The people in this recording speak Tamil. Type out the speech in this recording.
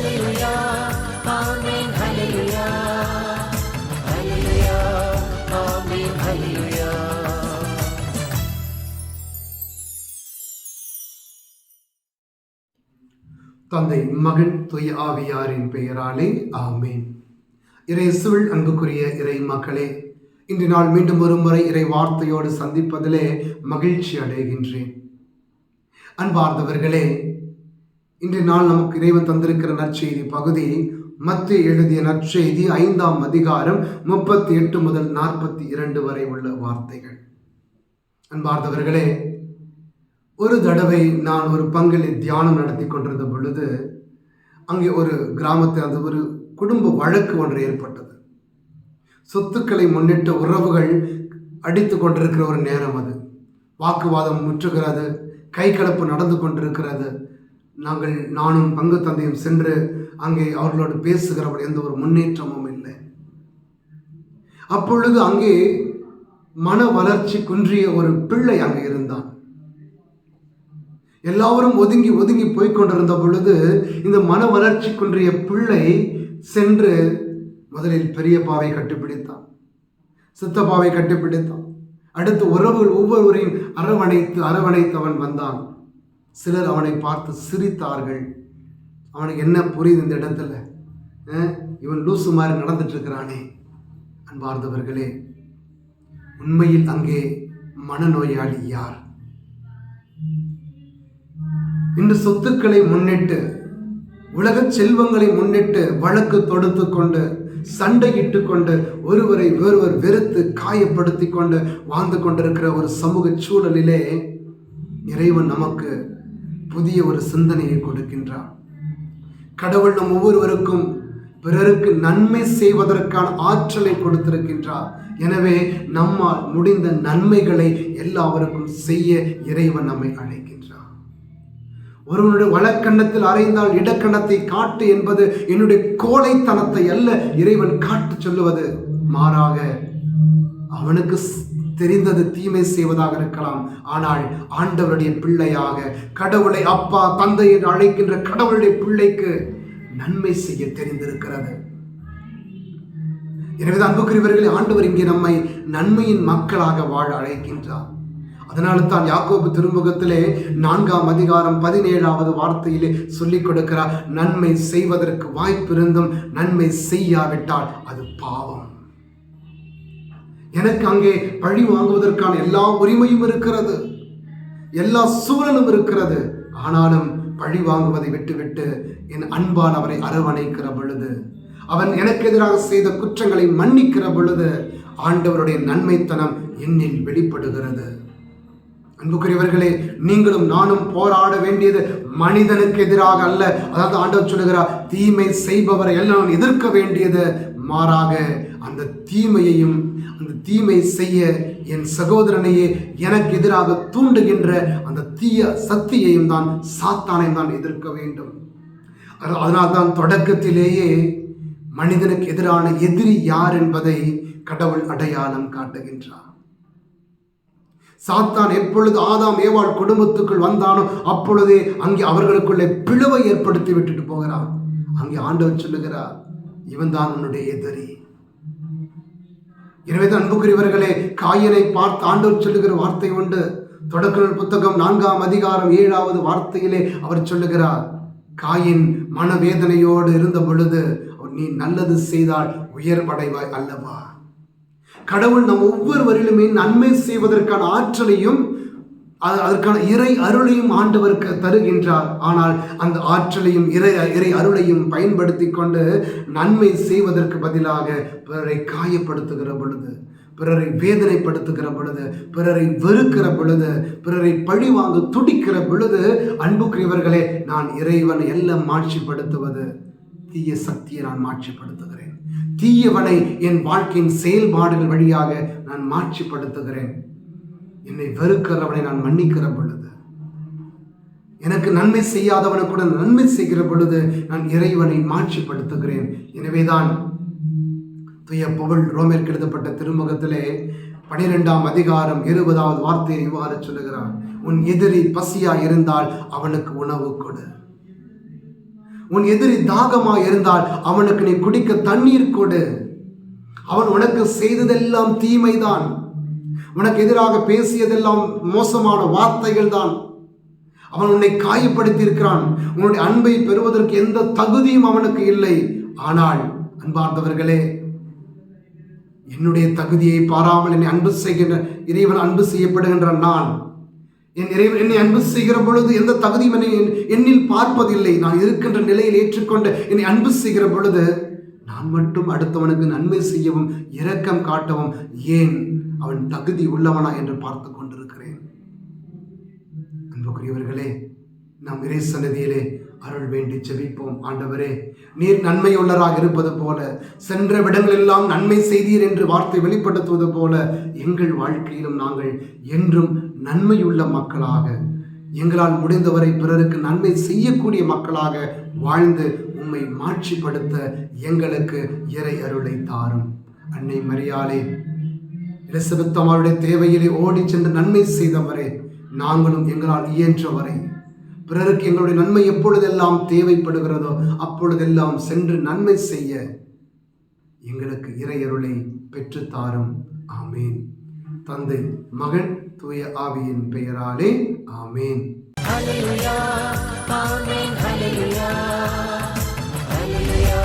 ஹல்லேலூயா ஆமென் ஹல்லேலூயா ஹல்லேலூயா ஆமென் ஹல்லேலூயா. தந்தை, மகன், தூய ஆவியாரின் பெயராலே ஆமென். இயேசுவில் அன்புக்குரிய இறை மக்களே, இன்று நாள் மீண்டும் ஒரு முறை இறை வார்த்தையோடு சந்திப்பதிலே மகிழ்ச்சி அடைகின்றேன். அன்பார்ந்தவர்களே, இன்று நாள் நமக்கு இறைவன் தந்திருக்கிற நற்செய்தி பகுதி மத்தேயு எழுதிய நற்செய்தி 5ஆம் அதிகாரம் 38 முதல் 42 வரை உள்ள வார்த்தைகள். அன்பார்ந்தவர்களே, ஒரு தடவை நான் ஒரு பங்கில் தியானம் நடத்தி கொண்டிருந்த பொழுது அங்கே ஒரு கிராமத்தில் அந்த ஒரு குடும்ப வழக்கு ஒன்று ஏற்பட்டது. சொத்துக்களை முன்னிட்டு உறவுகள் அடித்து கொண்டிருக்கிற ஒரு நேரம் அது. வாக்குவாதம் முற்றுகிறது, கைகலப்பு நடந்து கொண்டிருக்கிறது. நானும் பங்கு தந்தையும் சென்று அங்கே அவர்களோடு பேசுகிறவர் எந்த ஒரு முன்னேற்றமும் இல்லை. அப்பொழுது அங்கே மன வளர்ச்சி குன்றிய ஒரு பிள்ளை அங்கே இருந்தான். எல்லாரும் ஒதுங்கி ஒதுங்கி போய்கொண்டிருந்த பொழுது இந்த மன வளர்ச்சி குன்றிய பிள்ளை சென்று முதலில் பெரியப்பாவை கட்டிப்பிடித்தான், சித்தப்பாவை கட்டிப்பிடித்தான். அடுத்து உறவுகள் ஒவ்வொருவரையும் அரவணைத்து அவன் வந்தான். சிலர் அவனை பார்த்து சிரித்தார்கள். அவனுக்கு என்ன புரியுது இந்த இடத்துல, இவன் லூசு மாதிரி நடந்துட்டு இருக்கிறானே. அன்பார்ந்தவர்களே, உண்மையில் அங்கே மனநோயாளி யார்? இன்று சொத்துக்களை முன்னிட்டு, உலக செல்வங்களை முன்னிட்டு வழக்கு தொடுத்து கொண்டு, சண்டையிட்டு கொண்டு, ஒருவரை வேறொருவர் வெறுத்து காயப்படுத்தி கொண்டு வாழ்ந்து கொண்டிருக்கிற ஒரு சமூக சூழலிலே இறைவன் நமக்கு புதிய ஒரு சிந்தனையை கொடுக்கின்றார். கடவுள் நம் ஒவ்வொருவருக்கும் பிறருக்கு நன்மை செய்வதற்கான ஆற்றலை கொடுத்திருக்கின்றார். எனவே நம்மால் முடிந்த நன்மைகளை எல்லாருக்கும் செய்ய இறைவன் நம்மை அழைக்கின்றார். ஒருவனுடைய வலக்கண்ணத்தில் அறைந்தால் இடக்கண்ணத்தை காட்டு என்பது என்னுடைய கோழைத்தனத்தை அல்ல இறைவன் காட்டு சொல்லுவது. மாறாக அவனுக்கு தெரிந்தது தீமை செய்வதாக இருக்கலாம். ஆனால் ஆண்டவருடைய பிள்ளையாக, கடவுளை அப்பா தந்தை என்று அழைக்கின்ற கடவுளுடைய பிள்ளைக்கு நன்மை செய்ய தெரிந்திருக்கிறது. எனவே அன்புக்குரியவர்களே, ஆண்டவர் இங்கே நம்மை நன்மையின் மக்களாக வாழ அழைக்கின்றார். அதனால தான் யாக்கோபு திருமுகத்திலே 4ஆம் அதிகாரம் 17வது வார்த்தையிலே சொல்லிக் கொடுக்கிறார், நன்மை செய்வதற்கு வாய்ப்பு இருந்தும் நன்மை செய்யாவிட்டால் அது பாவம். எனக்கு அங்கே பழி வாங்குவதற்கான எல்லா உரிமையும் இருக்கிறது, எல்லா சூழலும் இருக்கிறது. ஆனாலும் பழி வாங்குவதை விட்டுவிட்டு என் அன்பால் அவரை அரவணைக்கிற பொழுது, அவன் எனக்கு எதிராக செய்த குற்றங்களை மன்னிக்கிற பொழுது ஆண்டவருடைய நன்மைத்தனம் என்னில் வெளிப்படுகிறது. அன்புக்குரியவர்களே, நீங்களும் நானும் போராட வேண்டியது மனிதனுக்கு எதிராக அல்ல. அதாவது ஆண்டவர் சொல்லுகிறார், தீமை செய்பவரை எல்லாம் எதிர்க்க வேண்டியது. மாறாக அந்த தீமையையும், அந்த தீமை செய்ய என் சகோதரனையே எனக்கு எதிராக தூண்டுகின்ற அந்த தீய சக்தியையும் தான், சாத்தானையும் தான் எதிர்க்க வேண்டும். அதனால்தான் தொடக்கத்திலேயே மனிதனுக்கு எதிரான எதிரி யார் என்பதை கடவுள் அடையாளம் காட்டுகின்றார். சாத்தான் எப்பொழுது ஆதாம் ஏவாள் குடும்பத்துக்குள் வந்தானோ அப்பொழுதே அங்கே அவர்களுக்குள்ளே பிளவை ஏற்படுத்தி விட்டுட்டு போகிறான். அங்கே ஆண்டவர் சொல்லுகிறார், இவன் தான் உன்னுடைய எதிரி. எனவே அன்புக்குரியவர்களே, காயினை பார்த்து ஆண்டவர் சொல்லுகிற வார்த்தை உண்டு. தொடக்க நூல் புத்தகம் 4ஆம் அதிகாரம் 7வது வார்த்தையிலே அவர் சொல்லுகிறார், காயின் மனவேதனையோடு இருந்த பொழுது நீ நல்லது செய்தால் உயர்வடைவாய் அல்லவா. கடவுள் நம் ஒவ்வொருவரிலுமே நன்மை செய்வதற்கான ஆற்றலையும் அதற்கான இறை அருளையும் ஆண்டவருக்கு தருகின்றார். ஆனால் அந்த ஆற்றலையும் இறை அருளையும் பயன்படுத்தி கொண்டு நன்மை செய்வதற்கு பதிலாக பிறரை காயப்படுத்துகிற பொழுது, பிறரை வேதனைப்படுத்துகிற பொழுது, பிறரை வெறுக்கிற பொழுது, பிறரை பழி வாங்க துடிக்கிற பொழுது, அன்புக்குரியவர்களே, நான் இறைவனை எல்லாம் மாட்சிப்படுத்துவது தீய சக்தியை நான் மாட்சிப்படுத்துகிறேன். தீயவனை என் வாழ்க்கையின் செயல்பாடுகள் வழியாக நான் மாட்சிப்படுத்துகிறேன். என்னை வெறுக்கிறவனை நான் மன்னிக்கிற பொழுது, எனக்கு நன்மை செய்யாதவனை கூட நன்மை செய்கிற பொழுது நான் இறைவனை மாட்சிப்படுத்துகிறேன். எனவேதான் தூய பவுல் ரோமருக்கு எழுதப்பட்ட திருமுகத்திலே 12ஆம் அதிகாரம் 20வது வார்த்தையை இவ்வாறு சொல்லுகிறார், உன் எதிரி பசியா இருந்தால் அவனுக்கு உணவு கொடு, உன் எதிரி தாகமாய் இருந்தால் அவனுக்கு நீ குடிக்க தண்ணீர் கொடு. அவன் உனக்கு செய்ததெல்லாம் தீமைதான். உனக்கு எதிராக பேசியதெல்லாம் மோசமான வார்த்தைகள் தான். அவன் உன்னை காயப்படுத்தி இருக்கிறான். உன்னுடைய அன்பை பெறுவதற்கு எந்த தகுதியும் அவனுக்கு இல்லை. ஆனால் அன்பார்ந்தவர்களே, என்னுடைய தகுதியை பாராமல் என்னை அன்பு செய்கின்ற இறைவன் அன்பு செய்யப்படுகின்ற நான், என் இறைவன் என்னை அன்பு செய்கிற பொழுது எந்த தகுதியும் என்னை என்னில் பார்ப்பதில்லை. நான் இருக்கின்ற நிலையில் ஏற்றுக்கொண்டு என்னை அன்பு செய்கிற பொழுது நான் மட்டும் அடுத்தவனுக்கு நன்மை செய்யவும் இரக்கம் காட்டவும் ஏன் அவன் தகுதி உள்ளவனா என்று பார்த்து கொண்டிருக்கிறேன். அன்புக்குரியவர்களே, நாம் இறை சன்னதியிலே அருள் வேண்டி ஜெபிப்போம். ஆண்டவரே, நீர் நன்மையுள்ளராக இருப்பது போல, சென்ற விடங்களெல்லாம் நன்மை செய்தீர் என்று வார்த்தை வெளிப்படுத்துவது போல எங்கள் வாழ்க்கையிலும் நாங்கள் என்றும் நன்மையுள்ள மக்களாக, எங்களால் முடிந்தவரை பிறருக்கு நன்மை செய்யக்கூடிய மக்களாக வாழ்ந்து உம்மை மாட்சிப்படுத்த எங்களுக்கு இறை அருளை தாரும். அன்னை மரியாளே, எலிசபெத் அம்மாளுடைய தேவையிலே ஓடி சென்று நன்மை செய்தவரே, நாங்களும் எங்களால் இயன்றவரை பிறருக்கு எங்களுடைய நன்மை எப்பொழுதெல்லாம் தேவைப்படுகிறதோ அப்பொழுதெல்லாம் சென்று நன்மை செய்ய எங்களுக்கு இறையருளை பெற்றுத்தாரும். ஆமேன். தந்தை, மகன், தூய ஆவியின் பெயராலே ஆமேன். Hallelujah, Amen, Hallelujah, Hallelujah.